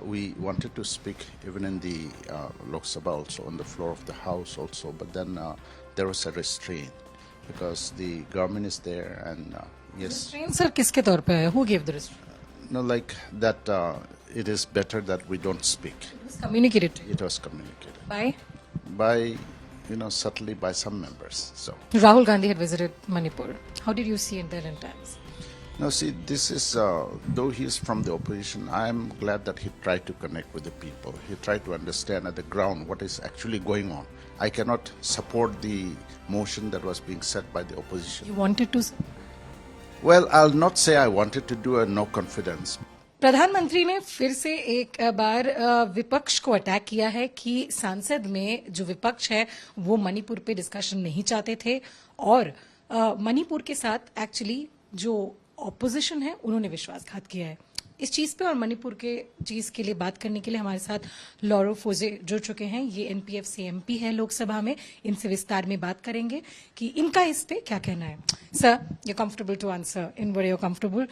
We wanted to speak even in the Lok Sabha also, on the floor of the House also, but then there was a restraint because the government is there and yes, Restraint sir किसके तौर पे है? Who gave the restraint? no, like that it is better that we don't speak. It was communicated to you. It was communicated By subtly by some members. So Rahul Gandhi had visited Manipur. How did you see it there in times? now, see, this is, though he is from the opposition, I am glad that he tried to connect with the people. He tried to understand at the ground what is actually going on. I cannot support the motion that was being set by the opposition. You wanted to. Well, I'll not say I wanted to do a no confidence. प्रधानमंत्री ने फिर से एक बार विपक्ष को attack किया है कि सांसद में जो विपक्ष है वो मणिपुर पे डिस्कशन नहीं चाहते थे और मणिपुर के साथ एक्चुअली जो ऑपोजिशन है उन्होंने विश्वासघात किया है इस चीज पे और मणिपुर के चीज के लिए बात करने के लिए हमारे साथ लॉरो फोजे जुड़ चुके हैं ये एनपीएफ से एमपी है लोकसभा में इनसे विस्तार में बात करेंगे कि इनका इस पे क्या कहना है sir you comfortable to answer in were you comfortable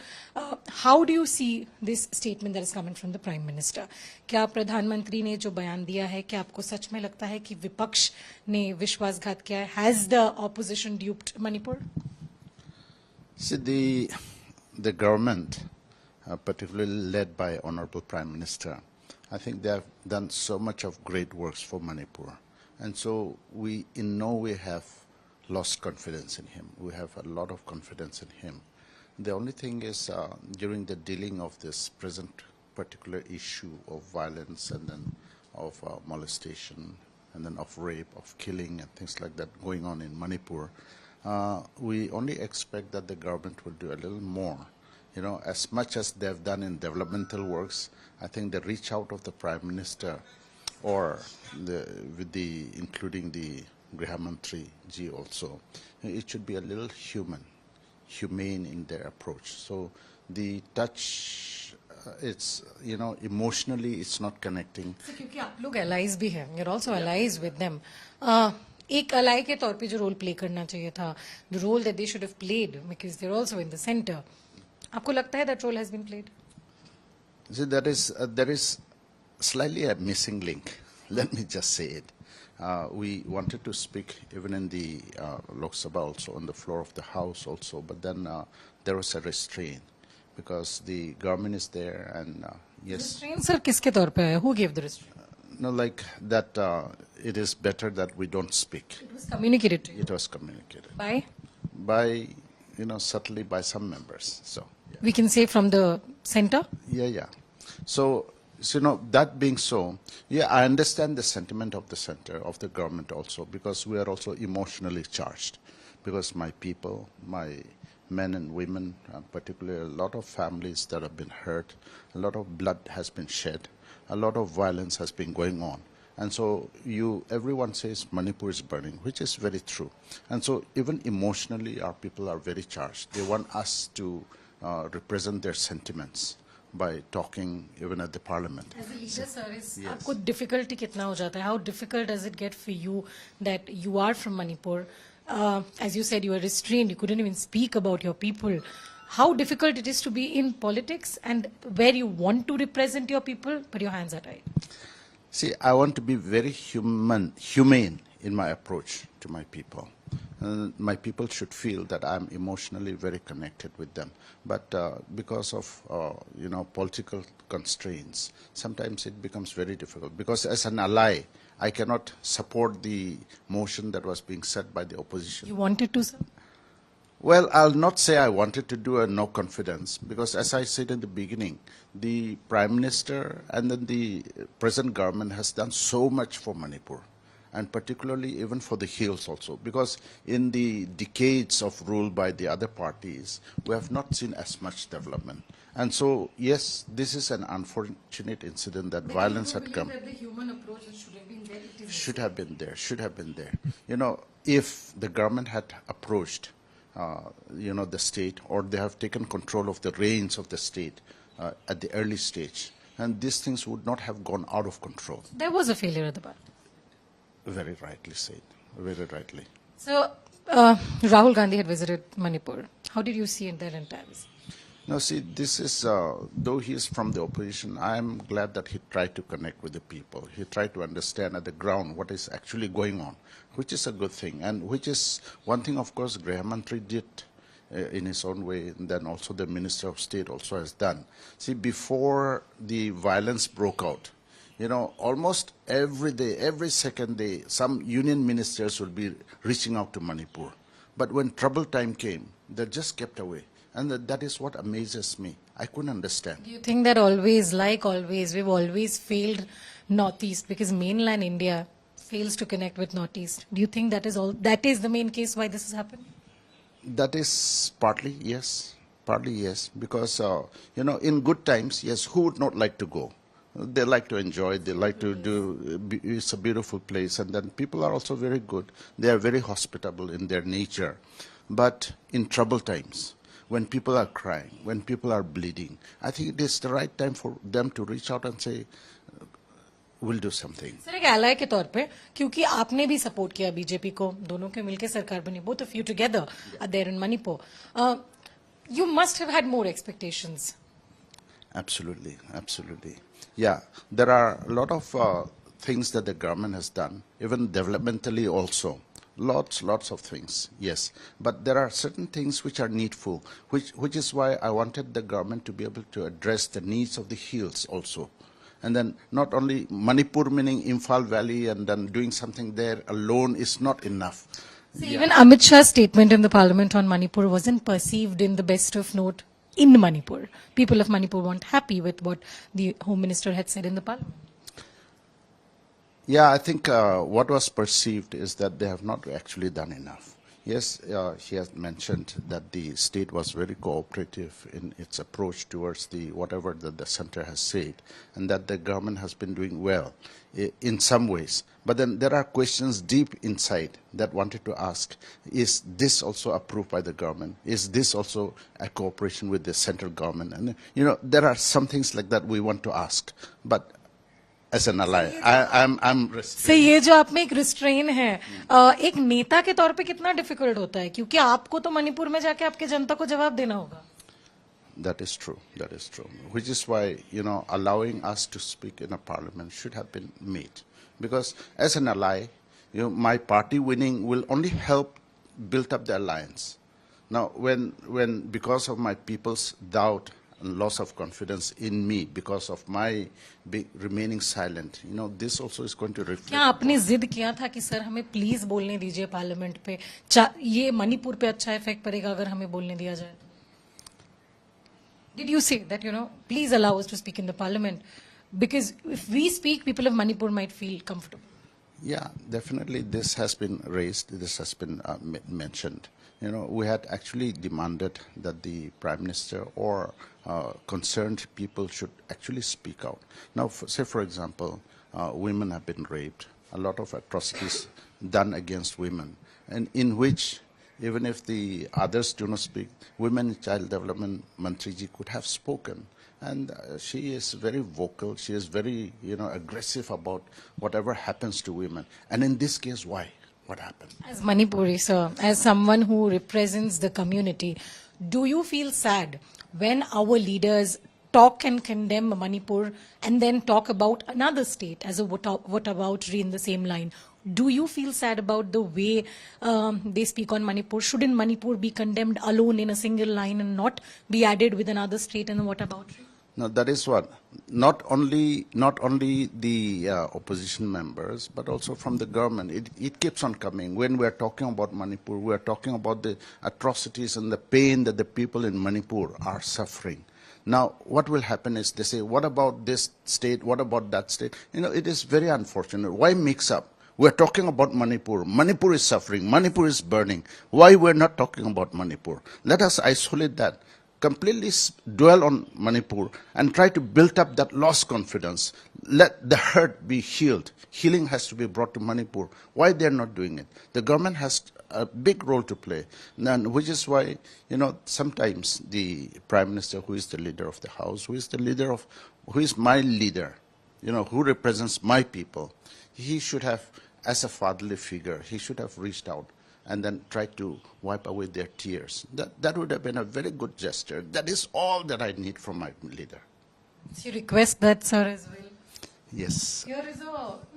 how do you see this statement that is coming from the prime minister क्या प्रधानमंत्री ने जो बयान दिया है क्या आपको सच में लगता है कि विपक्ष ने विश्वासघात किया है has the opposition ड्यूप्ड Manipur See, the government, particularly led by Honorable Prime Minister, I think they have done so much of great works for Manipur. And so we in no way have lost confidence in him. We have a lot of confidence in him. The only thing is during the dealing of this present particular issue of violence and then of molestation and then of rape, of killing and things like that going on in Manipur, we only expect that the government will do a little more. You know, as much as they've done in developmental works, I think the reach out of the Prime Minister or including the Griha Mantri ji also, it should be a little humane in their approach. So the touch, it's, emotionally it's not connecting. क्योंकि आप लोग allies भी हैं, you're also allies with them. एक अलाई के तौर पे जो रोल प्ले करना चाहिए था, the role that they should have played because they're also in the center. आपको लगता है that role has been played? See, there is slightly a missing link. Let me just say it. We wanted to speak even in the Lok Sabha also, on the floor of the House also, but then there was a restraint because the government is there and yes. Restraint sir किसके तौर पे है? Who gave the restraint? No, like that it is better that we don't speak. It was communicated to you. It was communicated. By? Subtly by some members. So yeah. We can say from the center? Yeah. So that being so, yeah, I understand the sentiment of the center, of the government also, because we are also emotionally charged. Because my people, my men and women, particularly a lot of families that have been hurt, a lot of blood has been shed, a lot of violence has been going on. And so everyone says Manipur is burning, which is very true. And so even emotionally, our people are very charged. They want us to represent their sentiments by talking even at the parliament. As a leader, sir, आपको difficulty कितना हो जाता है? How difficult does it get for you that you are from Manipur? As you said, you were restrained. You couldn't even speak about your people. How difficult it is to be in politics and where you want to represent your people, but your hands are tied. See, I want to be very humane in my approach to my people. My people should feel that I'm emotionally very connected with them. But because of, political constraints, sometimes it becomes very difficult. Because as an ally, I cannot support the motion that was being set by the opposition. You wanted to, sir? Well, I'll not say I wanted to do a no confidence because as I said in the beginning, the Prime Minister and then the present government has done so much for Manipur and particularly even for the hills also because in the decades of rule by the other parties, we have not seen as much development. And so, yes, this is an unfortunate incident that violence had come. That the human approach should have been there. Should have been there. If the government had approached the state, or they have taken control of the reins of the state at the early stage, and these things would not have gone out of control. There was a failure at the back. Very rightly said, very rightly. So, Rahul Gandhi had visited Manipur. How did you see it there in times? Now, see, this is, though he is from the opposition, I'm glad that he tried to connect with the people. He tried to understand at the ground what is actually going on, which is a good thing, and which is one thing, of course, Graha Mantri did in his own way, and then also the Minister of State also has done. See, before the violence broke out, you know, almost every day, every second day, some union ministers will be reaching out to Manipur. But when trouble time came, they just kept away. And that is what amazes me. I couldn't understand. Do you think that always, like always, we've always failed Northeast because mainland India fails to connect with Northeast? Do you think that is the main case why this has happened? That is partly yes, because, you know, in good times, yes, who would not like to go? They like to enjoy, they like to do, it's a beautiful place, and then people are also very good. They are very hospitable in their nature. But in trouble times, when people are crying, when people are bleeding, I think it is the right time for them to reach out and say, we'll do something. Sir एक alloy के तौर पे क्योंकि आपने भी support किया BJP को दोनों के मिलकर सरकार बनी both of you together are there in Manipur you must have had more expectations. Absolutely. Yeah, there are a lot of things that the government has done, even developmentally also. Lots of things, yes. But there are certain things which are needful, which is why I wanted the government to be able to address the needs of the hills also. And then not only Manipur, meaning Imphal Valley, and then doing something there alone is not enough. So even Amit Shah's statement in the parliament on Manipur wasn't perceived in the best of note in Manipur. People of Manipur weren't happy with what the Home Minister had said in the parliament. Yeah, I think what was perceived is that they have not actually done enough. Yes, he has mentioned that the state was very cooperative in its approach towards the whatever that the center has said, and that the government has been doing well in some ways. But then there are questions deep inside that wanted to ask, is this also approved by the government? Is this also a cooperation with the central government? And, you know, there are some things like that we want to ask. But as an ally, I'm So ये जो आप में एक restrain है एक नेता के तौर पे कितना डिफिकल्ट होता है क्योंकि आपको तो मणिपुर में जाके आपके जनता को जवाब देना होगा. That is true. Which is why, you know, allowing us to speak in a parliament should have been made. Because as an ally, you know, my party winning will only help build up the alliance. Now, when because of my people's doubt and loss of confidence in me, because of my remaining silent, you know, this also is going to reflect. क्या आपने जिद किया था कि sir हमें please बोलने दीजिए parliament पे ये मणिपुर पे अच्छा इफेक्ट पड़ेगा अगर हमें बोलने दिया जाए? Did you say that, you know, please allow us to speak in the parliament? Because if we speak, people of Manipur might feel comfortable. Yeah, definitely this has been raised, this has been mentioned. You know, we had actually demanded that the Prime Minister or concerned people should actually speak out. Now, say for example, women have been raped, a lot of atrocities done against women, and in which even if the others do not speak, Women and Child Development Mantriji could have spoken. And she is very vocal, she is very, you know, aggressive about whatever happens to women. And in this case, why? What happened? As Manipuri, sir, as someone who represents the community, do you feel sad when our leaders talk and condemn Manipur and then talk about another state as a whataboutery in the same line? Do you feel sad about the way they speak on Manipur? Shouldn't Manipur be condemned alone in a single line and not be added with another state and whataboutery? No, that is what. Not only the opposition members, but also from the government. It keeps on coming. When we are talking about Manipur, we are talking about the atrocities and the pain that the people in Manipur are suffering. Now, what will happen is they say, what about this state? What about that state? You know, it is very unfortunate. Why mix up? We're talking about Manipur. Manipur is suffering. Manipur is burning. Why we're not talking about Manipur? Let us isolate that. Completely dwell on Manipur and try to build up that lost confidence. Let the hurt be healed. Healing has to be brought to Manipur. Why they're not doing it? The government has a big role to play, and which is why, you know, sometimes the Prime Minister, who is the leader of the House, who is my leader, you know, who represents my people, he should have, as a fatherly figure, he should have reached out and then try to wipe away their tears. That would have been a very good gesture. That is all that I need from my leader. So you request that, sir, as well? Yes.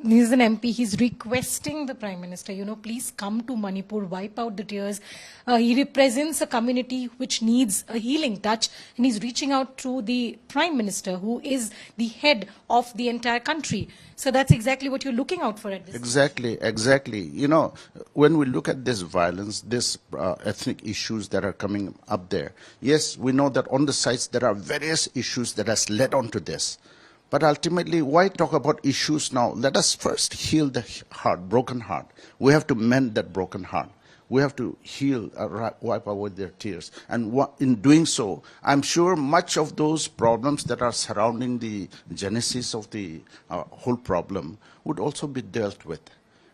He's an MP. He's requesting the Prime Minister, please come to Manipur, wipe out the tears. He represents a community which needs a healing touch, and he's reaching out to the Prime Minister, who is the head of the entire country. So that's exactly what you're looking out for at this Exactly. When we look at this violence, this ethnic issues that are coming up there, yes, we know that on the sides there are various issues that has led on to this. But ultimately, why talk about issues now? Let us first heal the heart, broken heart. We have to mend that broken heart. We have to heal, wipe away their tears. And in doing so, I'm sure much of those problems that are surrounding the genesis of the whole problem would also be dealt with.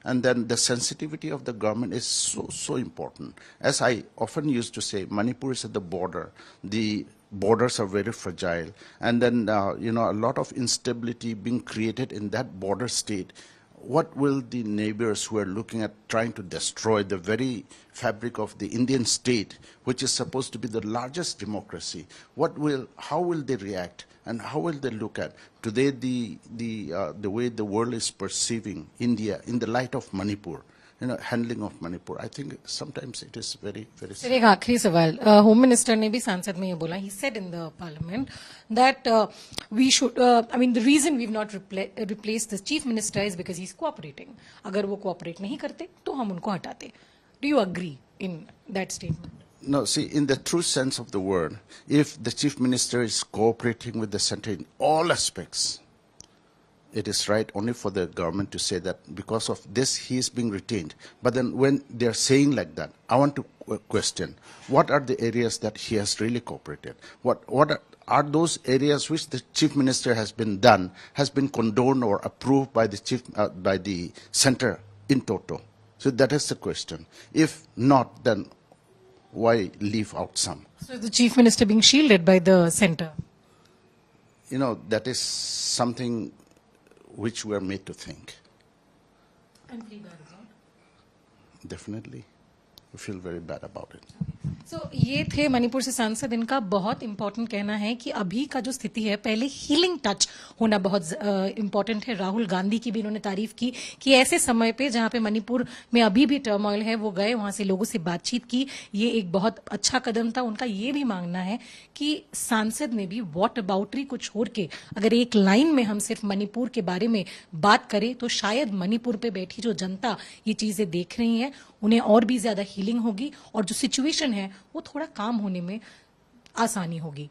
And then the sensitivity of the government is so important. As I often used to say, Manipur is at the border. The borders are very fragile, and then a lot of instability being created in that border state. What will the neighbors who are looking at trying to destroy the very fabric of the Indian state, which is supposed to be the largest democracy, how will they react, and how will they look at today the way the world is perceiving India in the light of Manipur? Handling of Manipur. I think sometimes it is very, very. Sir, एक आखिरी सवाल. Home Minister ने भी सांसद में ये बोला. He said in the Parliament that we should. The reason we've not replaced the Chief Minister is because he's cooperating. अगर वो cooperate नहीं करते, तो हम उनको हटाते. Do you agree in that statement? No, see, in the true sense of the word, if the Chief Minister is cooperating with the centre in all aspects, it is right only for the government to say that because of this he is being retained. But then when they are saying like that, I want to question, what are the areas that he has really cooperated? What are those areas which the Chief Minister has been condoned or approved by the centre in toto? So that is the question. If not, then why leave out some? So the Chief Minister being shielded by the centre? That is something which we are made to think. And feel bad about? Definitely. We feel very bad about it. So, ये थे मणिपुर से सांसद. इनका बहुत important कहना है कि अभी का जो स्थिति है, पहले हीलिंग टच होना बहुत इंपॉर्टेंट है. राहुल गांधी की भी इन्होंने तारीफ की कि ऐसे समय पे जहां पे मणिपुर में अभी भी टर्मोइल है, वो गए, वहां से लोगों से बातचीत की. ये एक बहुत अच्छा कदम था. उनका ये भी मांगना है कि सांसद ने भी वॉट अबाउटरी को छोड़ के अगर एक लाइन में हम सिर्फ मणिपुर के बारे में बात करें, तो शायद मणिपुर पे बैठी जो जनता ये चीजें देख रही है, उन्हें और भी ज्यादा हीलिंग होगी और जो सिचुएशन है वो थोड़ा काम होने में आसानी होगी.